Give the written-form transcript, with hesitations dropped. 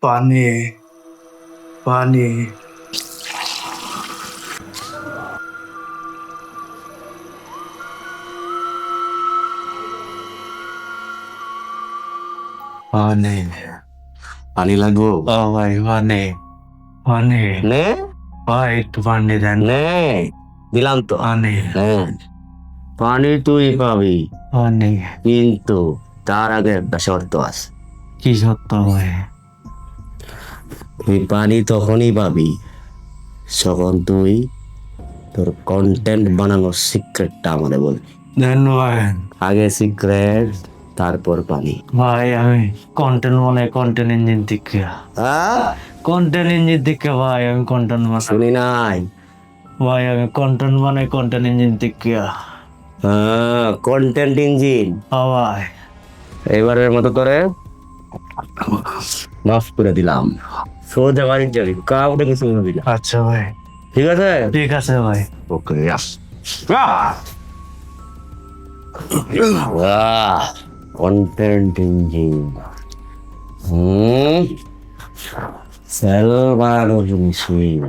পানি পানি পানি পানি লাগবো? ও ভাই পানি পানি নে ভাই একটু পানি দেন নে দিলাম তো। পানি নে পানি তুই পাবি, পানি কিন্তু তার আগে একটা শর্ত আছে। কি সত্য ভাই তুই পানি তখনই পাবি যখন তুই তোর কন্টেন্ট বানানোর সিক্রেটটা আমাদের বলবি। দেন ভাই আগে সিক্রেট, তারপর পানি। ভাই আমি কন্টেন্ট বানাই কন্টেন্ট ইঞ্জিন থেকে আহ? কন্টেন্ট ইঞ্জিন থেকে ভাই আমি কন্টেন্ট বানাই শুনি নাই। ভাই আমি কন্টেন্ট বানাই কন্টেন্ট ইঞ্জিন থেকে কন্টেন্ট ইঞ্জিন। ভাই এবারের মতো করে মাফ করে দিলাম। সোজা বাড়ি যাবি, কাউকে কিছু বলবি না, আচ্ছা ভাই ঠিক আছে? ঠিক আছে ভাই ওকে, কন্টেন্ট ইঞ্জিন। সেল বানানো মেশিন।